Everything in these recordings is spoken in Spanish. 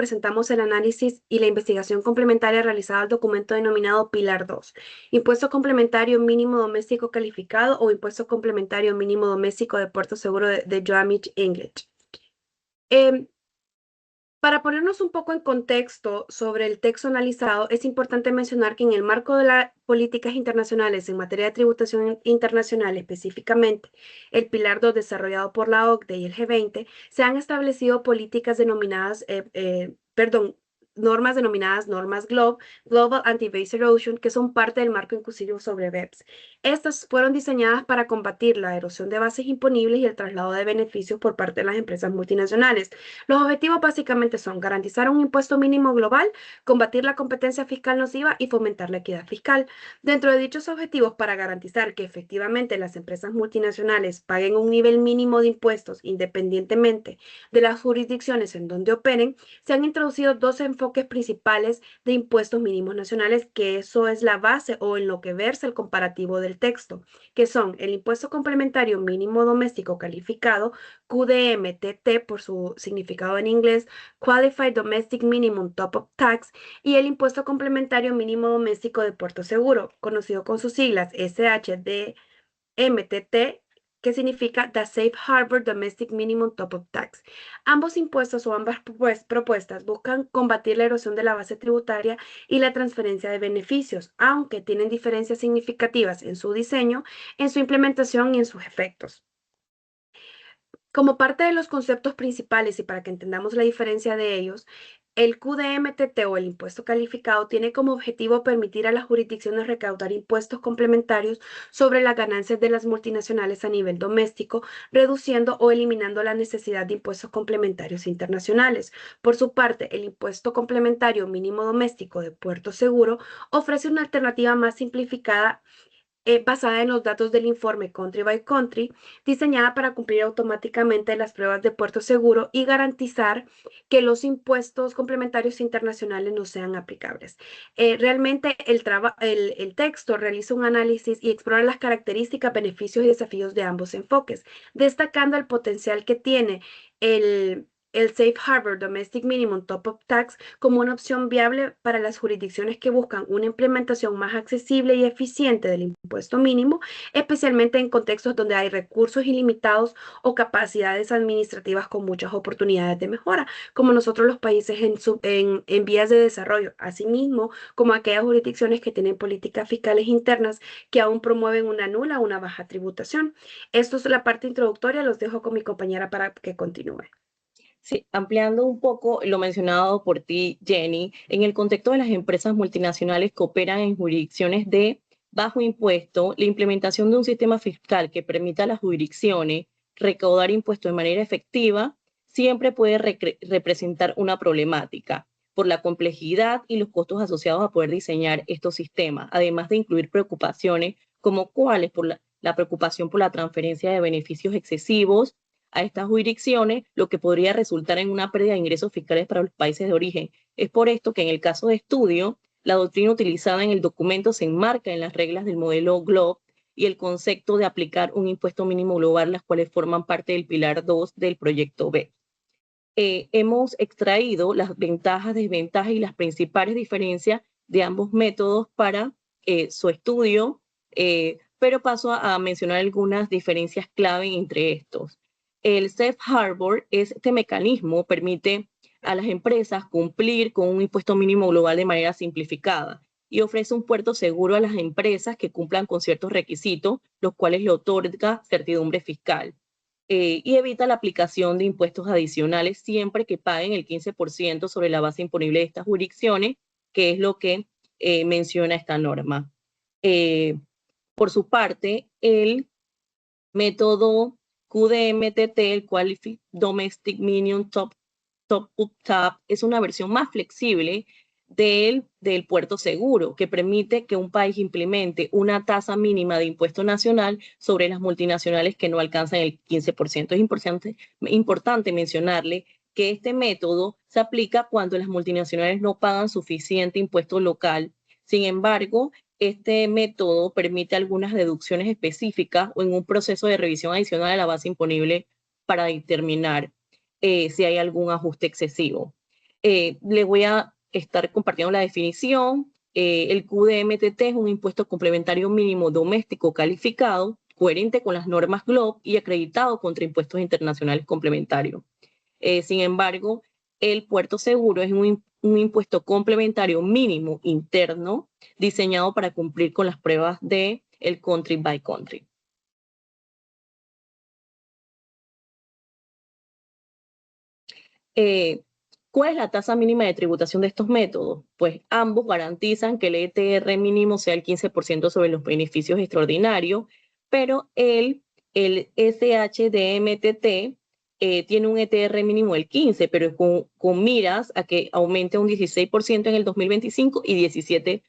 presentamos el análisis y la investigación complementaria realizada al documento denominado Pilar 2, Impuesto Complementario Mínimo Doméstico Calificado o Impuesto Complementario Mínimo Doméstico de Puerto Seguro de Joamich English. Para ponernos un poco en contexto sobre el texto analizado, es importante mencionar que en el marco de las políticas internacionales en materia de tributación internacional, específicamente el Pilar 2 desarrollado por la OCDE y el G20, se han establecido políticas denominadas, normas denominadas normas Global Anti-Base Erosion, que son parte del marco inclusivo sobre BEPS. Estas fueron diseñadas para combatir la erosión de bases imponibles y el traslado de beneficios por parte de las empresas multinacionales. Los objetivos básicamente son garantizar un impuesto mínimo global, combatir la competencia fiscal nociva y fomentar la equidad fiscal. Dentro de dichos objetivos, para garantizar que efectivamente las empresas multinacionales paguen un nivel mínimo de impuestos independientemente de las jurisdicciones en donde operen, se han introducido dos enfoques principales de impuestos mínimos nacionales, que eso es la base o en lo que versa el comparativo del texto, que son el impuesto complementario mínimo doméstico calificado, QDMTT por su significado en inglés, Qualified Domestic Minimum Top-Up Tax, y el impuesto complementario mínimo doméstico de puerto seguro, conocido con sus siglas SHDMTT, que significa The Safe Harbor Domestic Minimum Top-Up Tax. Ambos impuestos o ambas propuestas buscan combatir la erosión de la base tributaria y la transferencia de beneficios, aunque tienen diferencias significativas en su diseño, en su implementación y en sus efectos. Como parte de los conceptos principales y para que entendamos la diferencia de ellos, el QDMTT o el impuesto calificado tiene como objetivo permitir a las jurisdicciones recaudar impuestos complementarios sobre las ganancias de las multinacionales a nivel doméstico, reduciendo o eliminando la necesidad de impuestos complementarios internacionales. Por su parte, el impuesto complementario mínimo doméstico de puerto seguro ofrece una alternativa más simplificada basada en los datos del informe Country by Country, diseñada para cumplir automáticamente las pruebas de puerto seguro y garantizar que los impuestos complementarios internacionales no sean aplicables. Realmente el texto realiza un análisis y explora las características, beneficios y desafíos de ambos enfoques, destacando el potencial que tiene el Safe Harbor Domestic Minimum Top-Up Tax como una opción viable para las jurisdicciones que buscan una implementación más accesible y eficiente del impuesto mínimo, especialmente en contextos donde hay recursos ilimitados o capacidades administrativas con muchas oportunidades de mejora, como nosotros los países en vías de desarrollo, asimismo como aquellas jurisdicciones que tienen políticas fiscales internas que aún promueven una nula o una baja tributación. Esto es la parte introductoria, los dejo con mi compañera para que continúe. Sí, ampliando un poco lo mencionado por ti, Jenny, en el contexto de las empresas multinacionales que operan en jurisdicciones de bajo impuesto, la implementación de un sistema fiscal que permita a las jurisdicciones recaudar impuestos de manera efectiva siempre puede representar una problemática por la complejidad y los costos asociados a poder diseñar estos sistemas, además de incluir preocupaciones como cuáles por la preocupación por la transferencia de beneficios excesivos a estas jurisdicciones, lo que podría resultar en una pérdida de ingresos fiscales para los países de origen. Es por esto que en el caso de estudio, la doctrina utilizada en el documento se enmarca en las reglas del modelo GLOB y el concepto de aplicar un impuesto mínimo global, las cuales forman parte del pilar 2 del proyecto B. Hemos extraído las ventajas, desventajas y las principales diferencias de ambos métodos para su estudio, pero paso a mencionar algunas diferencias clave entre estos. El Safe Harbor, este mecanismo permite a las empresas cumplir con un impuesto mínimo global de manera simplificada y ofrece un puerto seguro a las empresas que cumplan con ciertos requisitos, los cuales le otorga certidumbre fiscal. Y evita la aplicación de impuestos adicionales siempre que paguen el 15% sobre la base imponible de estas jurisdicciones, que es lo que menciona esta norma. Por su parte, el método QDMTT, el Qualified Domestic Minimum Top-Up Tax, es una versión más flexible del puerto seguro, que permite que un país implemente una tasa mínima de impuesto nacional sobre las multinacionales que no alcanzan el 15%. Es importante mencionarle que este método se aplica cuando las multinacionales no pagan suficiente impuesto local. Sin embargo, este método permite algunas deducciones específicas o en un proceso de revisión adicional de la base imponible para determinar si hay algún ajuste excesivo. Le voy a estar compartiendo la definición. El QDMTT es un impuesto complementario mínimo doméstico calificado, coherente con las normas GloBE y acreditado contra impuestos internacionales complementarios. Sin embargo, el puerto seguro es un impuesto complementario mínimo interno diseñado para cumplir con las pruebas de el country by country. ¿Cuál es la tasa mínima de tributación de estos métodos? Pues ambos garantizan que el ETR mínimo sea el 15% sobre los beneficios extraordinarios, pero el SHDMTT tiene un ETR mínimo del 15%, pero con miras a que aumente un 16% en el 2025 y 17%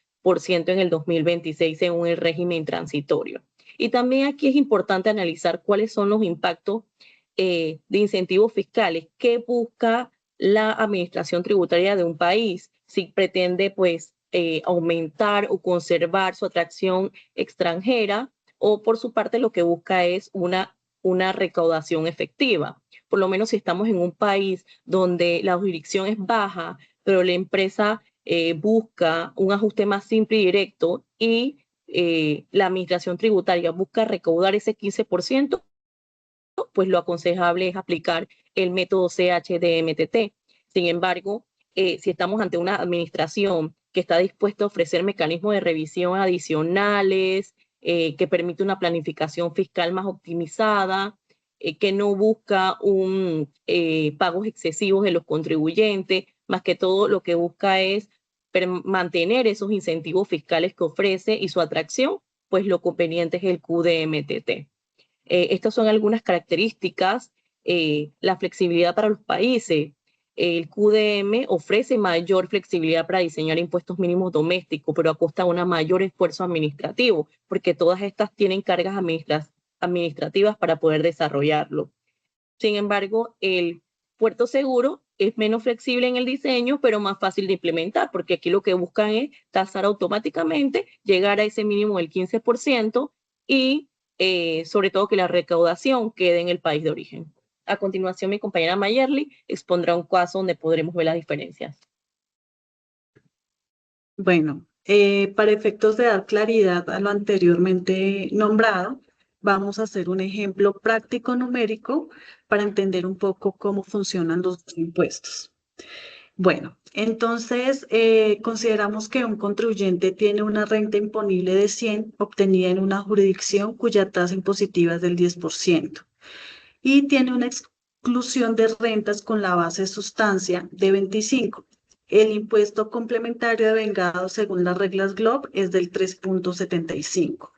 en el 2026 según el régimen transitorio. Y también aquí es importante analizar cuáles son los impactos de incentivos fiscales que busca la administración tributaria de un país, si pretende pues aumentar o conservar su atracción extranjera, o por su parte lo que busca es una recaudación efectiva. Por lo menos si estamos en un país donde la jurisdicción es baja, pero la empresa busca un ajuste más simple y directo y la administración tributaria busca recaudar ese 15%, pues lo aconsejable es aplicar el método CHDMTT. Sin embargo, si estamos ante una administración que está dispuesta a ofrecer mecanismos de revisión adicionales, que permite una planificación fiscal más optimizada, que no busca pagos excesivos de los contribuyentes, más que todo lo que busca es mantener esos incentivos fiscales que ofrece y su atracción, pues lo conveniente es el QDMTT. Estas son algunas características. La flexibilidad para los países. El QDM ofrece mayor flexibilidad para diseñar impuestos mínimos domésticos, pero a costa de un mayor esfuerzo administrativo, porque todas estas tienen cargas administrativas para poder desarrollarlo. Sin embargo, el puerto seguro es menos flexible en el diseño, pero más fácil de implementar, porque aquí lo que buscan es tasar automáticamente, llegar a ese mínimo del 15% y sobre todo que la recaudación quede en el país de origen. A continuación, mi compañera Mayerly expondrá un caso donde podremos ver las diferencias. Bueno, para efectos de dar claridad a lo anteriormente nombrado, vamos a hacer un ejemplo práctico numérico para entender un poco cómo funcionan los impuestos. Bueno, entonces consideramos que un contribuyente tiene una renta imponible de 100 obtenida en una jurisdicción cuya tasa impositiva es del 10% y tiene una exclusión de rentas con la base de sustancia de 25. El impuesto complementario de vengado según las reglas GloBE es del 3.75.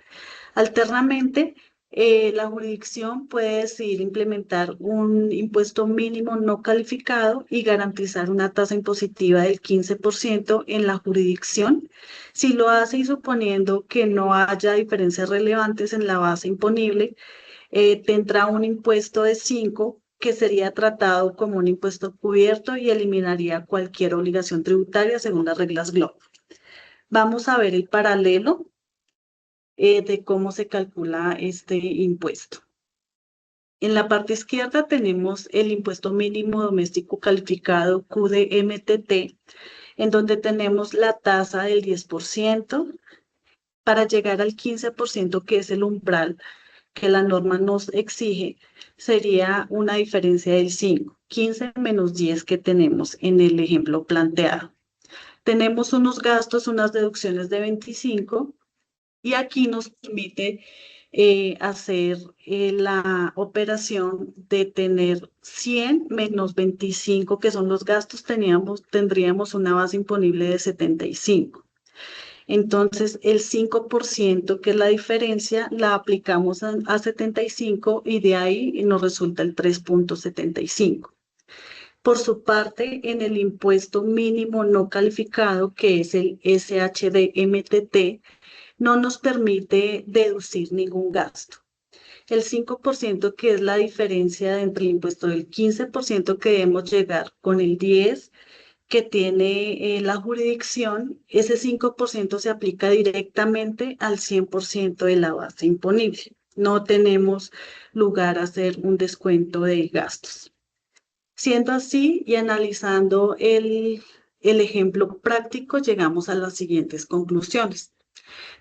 Alternamente, la jurisdicción puede decidir implementar un impuesto mínimo no calificado y garantizar una tasa impositiva del 15% en la jurisdicción. Si lo hace y suponiendo que no haya diferencias relevantes en la base imponible, tendrá un impuesto de 5 que sería tratado como un impuesto cubierto y eliminaría cualquier obligación tributaria según las reglas GloBE. Vamos a ver el paralelo de cómo se calcula este impuesto. En la parte izquierda tenemos el impuesto mínimo doméstico calificado QDMTT, en donde tenemos la tasa del 10% para llegar al 15%, que es el umbral que la norma nos exige, sería una diferencia del 5, 15 menos 10 que tenemos en el ejemplo planteado. Tenemos unos gastos, unas deducciones de 25, y aquí nos permite hacer la operación de tener 100 menos 25, que son los gastos, tendríamos una base imponible de 75. Entonces, el 5%, que es la diferencia, la aplicamos a 75 y de ahí nos resulta el 3.75. Por su parte, en el impuesto mínimo no calificado, que es el SHDMTT, no nos permite deducir ningún gasto. El 5%, que es la diferencia entre el impuesto del 15% que debemos llegar con el 10% que tiene la jurisdicción, ese 5% se aplica directamente al 100% de la base imponible. No tenemos lugar a hacer un descuento de gastos. Siendo así y analizando el ejemplo práctico, llegamos a las siguientes conclusiones.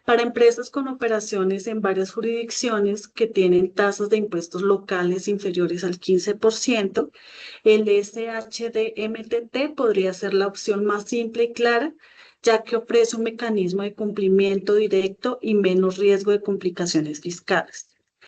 Para empresas con operaciones en varias jurisdicciones que tienen tasas de impuestos locales inferiores al 15%, el SHD-MTT podría ser la opción más simple y clara, ya que ofrece un mecanismo de cumplimiento directo y menos riesgo de complicaciones fiscales.